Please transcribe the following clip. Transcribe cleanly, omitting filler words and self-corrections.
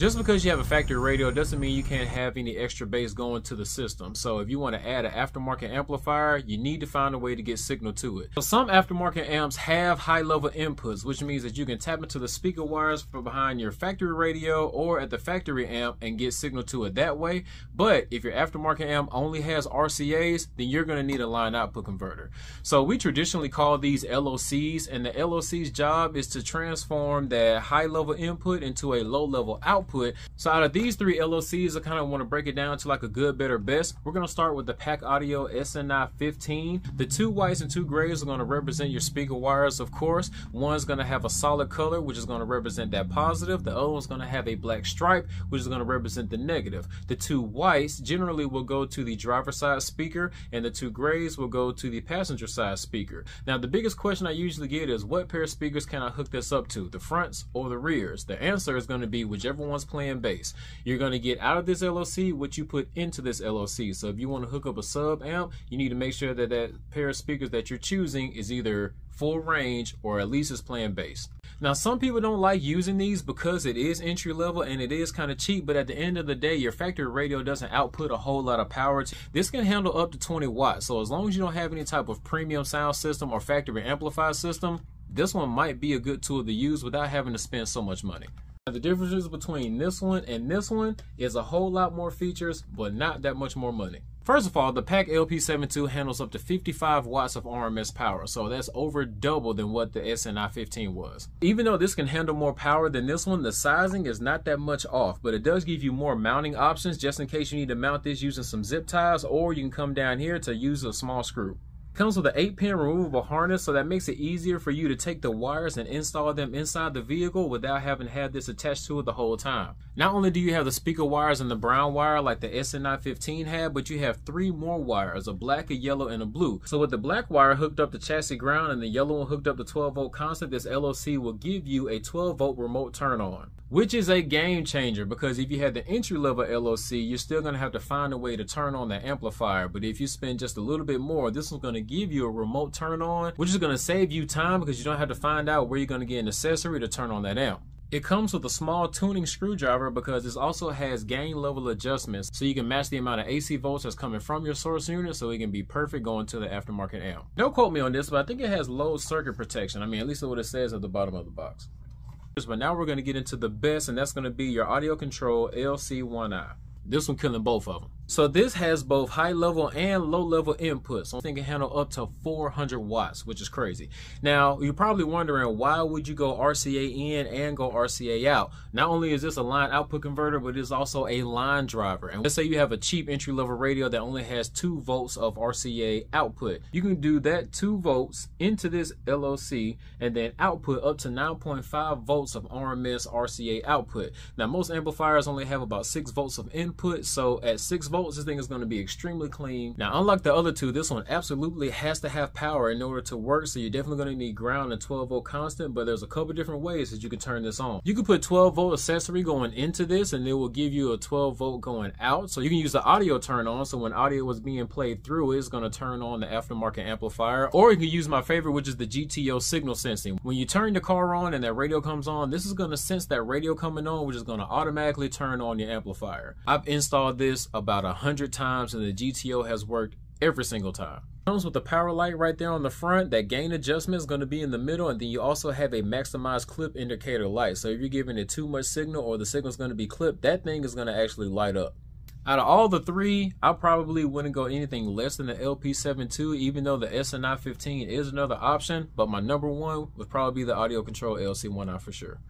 Just because you have a factory radio doesn't mean you can't have any extra bass going to the system. So if you want to add an aftermarket amplifier, you need to find a way to get signal to it. So some aftermarket amps have high level inputs, which means that you can tap into the speaker wires from behind your factory radio or at the factory amp and get signal to it that way. But if your aftermarket amp only has RCAs, then you're going to need a line output converter. So we traditionally call these LOCs, and the LOC's job is to transform that high level input into a low level output. So out of these three LOCs, I kind of want to break it down to like a good, better, best. We're going to start with the Pack Audio SNI 15. The two whites and two grays are going to represent your speaker wires, of course. One's going to have a solid color, which is going to represent that positive. The other one's going to have a black stripe, which is going to represent the negative. The two whites generally will go to the driver's side speaker, and the two grays will go to the passenger side speaker. Now, the biggest question I usually get is, what pair of speakers can I hook this up to, the fronts or the rears? The answer is going to be whichever one's playing bass. You're going to get out of this LOC what you put into this LOC. So if you want to hook up a sub amp, you need to make sure that that pair of speakers that you're choosing is either full range or at least is playing bass. Now, some people don't like using these because it is entry level and it is kind of cheap, but at the end of the day, your factory radio doesn't output a whole lot of power. This can handle up to 20 watts. So as long as you don't have any type of premium sound system or factory amplifier system, this one might be a good tool to use without having to spend so much money. The differences between this one and this one is a whole lot more features, but not that much more money. First of all, the Pack LP72 handles up to 55 watts of RMS power, so that's over double than what the SNI 15 was. Even though this can handle more power than this one, the sizing is not that much off, but it does give you more mounting options just in case you need to mount this using some zip ties, or you can come down here to use a small screw. Comes with an 8-pin removable harness, so that makes it easier for you to take the wires and install them inside the vehicle without having to have this attached to it the whole time. Not only do you have the speaker wires and the brown wire like the SNI 15 had, but you have 3 more wires, a black, a yellow, and a blue. So with the black wire hooked up to chassis ground and the yellow one hooked up to 12-volt constant, this LOC will give you a 12-volt remote turn on, which is a game changer because if you had the entry-level LOC, you're still going to have to find a way to turn on the amplifier. But if you spend just a little bit more, this one's going to give you a remote turn on, which is going to save you time because you don't have to find out where you're going to get an accessory to turn on that amp. It comes with a small tuning screwdriver because this also has gain level adjustments, so you can match the amount of AC volts that's coming from your source unit so it can be perfect going to the aftermarket amp. Don't quote me on this, but I think it has low circuit protection. I mean, at least that's what it says at the bottom of the box. But now we're going to get into the best, and that's going to be your audio control LC1i. This one killing both of them. So this has both high level and low level inputs. So I think it can handle up to 400 watts, which is crazy. Now, you're probably wondering, why would you go RCA in and go RCA out? Not only is this a line output converter, but it's also a line driver. And let's say you have a cheap entry level radio that only has 2 volts of RCA output. You can do that 2 volts into this LOC and then output up to 9.5 volts of RMS RCA output. Now, most amplifiers only have about 6 volts of input. So at 6 volts, this thing is going to be extremely clean. Now, unlike the other two, this one absolutely has to have power in order to work, so you're definitely going to need ground and 12-volt constant, but there's a couple different ways that you can turn this on. You can put 12-volt accessory going into this, and it will give you a 12-volt going out, so you can use the audio turn on, so when audio was being played through, it's going to turn on the aftermarket amplifier, or you can use my favorite, which is the GTO signal sensing. When you turn the car on and that radio comes on, this is going to sense that radio coming on, which is going to automatically turn on your amplifier. I've installed this about 100 times and the GTO has worked every single time. Comes with the power light right there on the front. That gain adjustment is going to be in the middle, and then you also have a maximized clip indicator light. So if you're giving it too much signal or the signal is going to be clipped, that thing is going to actually light up. Out of all the three, I probably wouldn't go anything less than the LP72, even though the SNI 15 is another option, but my number one would probably be the audio control LC1i for sure.